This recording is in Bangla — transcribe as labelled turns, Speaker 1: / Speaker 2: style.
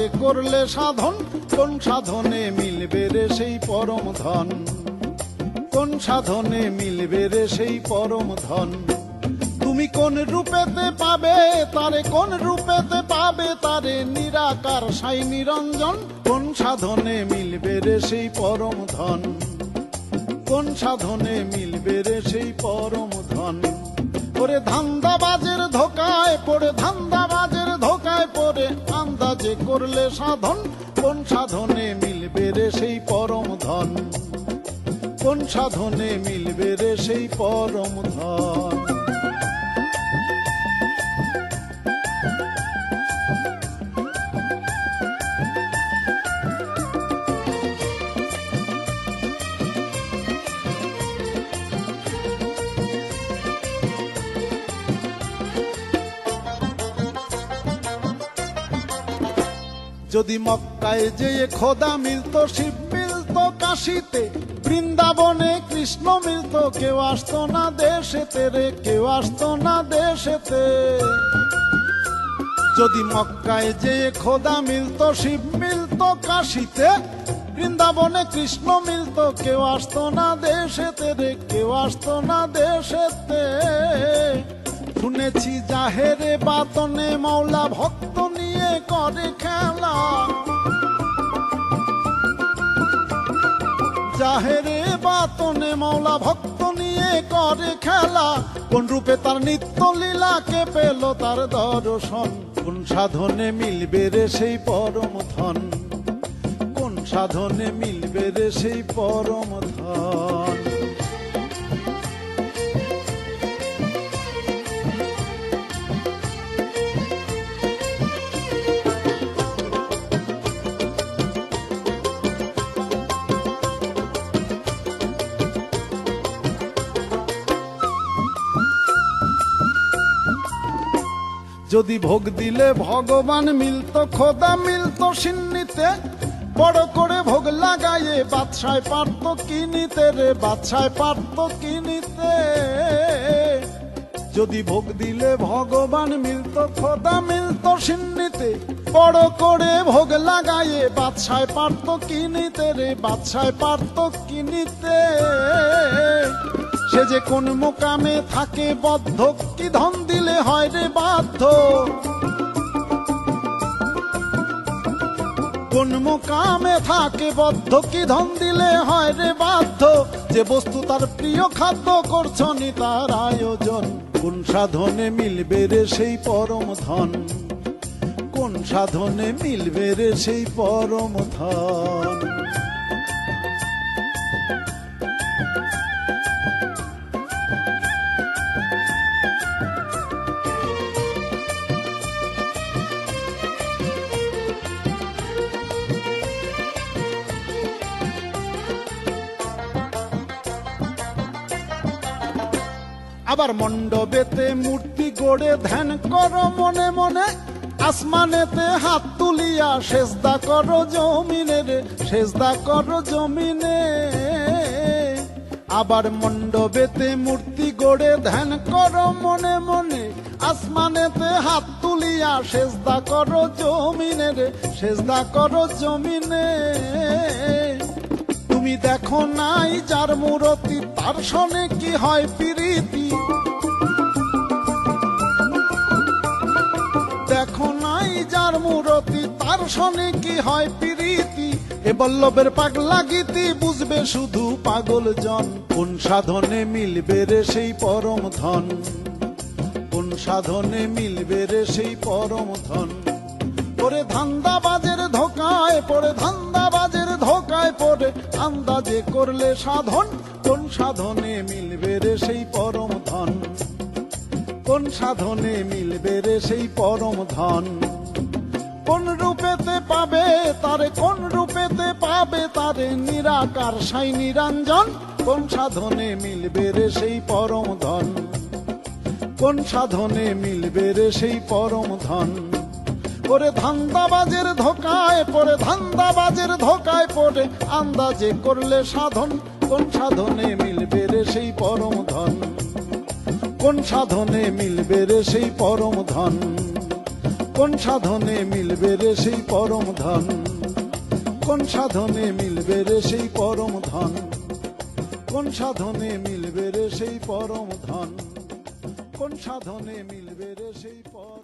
Speaker 1: যে করলে সাধন, কোন সাধনে মিলবে রে সেই পরম ধন, কোন সাধনে মিলবে রে সেই পরম ধন। তুমি কোন রূপেতে পাবে তারে, কোন রূপেতে পাবে তারে, নিরাকার সাই নিরঞ্জন, কোন সাধনে মিলবে রে সেই পরম ধন, কোন সাধনে মিলবে রে সেই পরম ধন। ওরে ধান্দাবাজের ধোকায় পড়ে, ধান্দাবাজের ধোকায় পড়ে আন্দাজে করলে সাধন, কোন সাধনে মিলবে রে সেই পরম ধন, কোন সাধনে মিলবে রে সেই পরম ধন। যদি মক্কায় যেয়ে খোদা মিলত, শিব মিলত কাশীতে, বৃন্দাবনে কৃষ্ণ মিলত, কেউ আসতো না দেশেতে রে, কেউ আসতো না দেশেতে। যদি মক্কায় যেয়ে খোদা মিলত, শিব মিলত কাশীতে, বৃন্দাবনে কৃষ্ণ মিলত, কেউ আসতো না দেশেতে রে, কেউ আসতো না দেশেতে। শুনেছি জাহেরে বাতনে মৌলা ভক্ত নিয়ে করে খেলা, জাহেরে বাতনে মৌলা ভক্ত নিয়ে করে খেলা, কোন রূপে তার নিত্য লীলাকে পেল তার দর্শন, কোন সাধনে মিলবে রে সেই পরম ধন, কোন সাধনে মিলবে রে সেই পরম ধন। যদি ভোগ দিলে ভগবান মিলত, খোদা মিলত সিন্নিতে, বড় করে ভোগ লাগাইয়ে বাদশায় পারত কিনিতে রে, বাদশায় পারত কিনিতে। যদি ভোগ দিলে ভগবান মিলত, খোদা মিলত সিন্নিতে, বড় করে ভোগ লাগাইয়ে বাদশায় পারত কিনিতে রে, বাদশায় পারত কিনিতে। সে যে কোন মোকামে থাকে বদ্ধ, কি ধন দিলে হয় রে বাধ্য, কোন মোকামে থাকে বদ্ধ, কি ধন দিলে হয় রে বাধ্য। যে বস্তু তার প্রিয় খাদ্য করছনি তার আয়োজন, কোন সাধনে মিলবে রে সেই পরম ধন, কোন সাধনে মিলবে রে সেই পরম ধন। আবার মণ্ডপেতে মূর্তি গড়ে ধ্যান করো মনে মনে, আসমানেতে হাত তুলিয়া সেজদা করো জমিনে রে, সেজদা করো জমিনে। আবার মণ্ডপেতে মূর্তি গড়ে ধ্যান করো মনে মনে, আসমানেতে হাত তুলিয়া সেজদা করো জমিনে রে, সেজদা করো জমিনে। তুমি দেখো নাই যার মূরতি, তার সনে কি হয় প্রীতি, দেখো নাই যার মূরতি, তার সনে কি হয় প্রীতি। এ বল্লভের পাগলা গীতি বুঝবে শুধু পাগল জন, কোন সাধনে মিলবে রে সেই পরম ধন, কোন সাধনে মিলবে রে সেই পরম ধন। ওরে ধান্দাবাজের ধোকায় পড়ে, ধান্দাবাজের ধোকায় পড়ে আন্দাজে করলে সাধন, কোন সাধনে মিলবে রে সেই পরম ধন, কোন সাধনে মিলবে রে সেই পরম ধন। কোন রূপেতে পাবে তারে, কোন রূপেতে পাবে তারে, নিরাকার সাই নিরঞ্জন, কোন সাধনে মিলবে রে সেই পরম ধন, কোন সাধনে মিলবে রে সেই পরম ধন। ওরে ধান্দাবাজের ধোকায় পড়ে, ধান্দাবাজের ধোকায় পড়ে আন্দাজে করলে সাধন, কোন সাধনে মিলবে রে সেই পরম ধন, কোন সাধনে মিলবে রে সেই পরম ধন, কোন সাধনে মিলবে রে সেই পরম ধন, কোন সাধনে মিলবে রে সেই পরম ধন, কোন সাধনে মিলবে রে সেই পরম ধন, কোন সাধনে মিলবে রে সেই পরম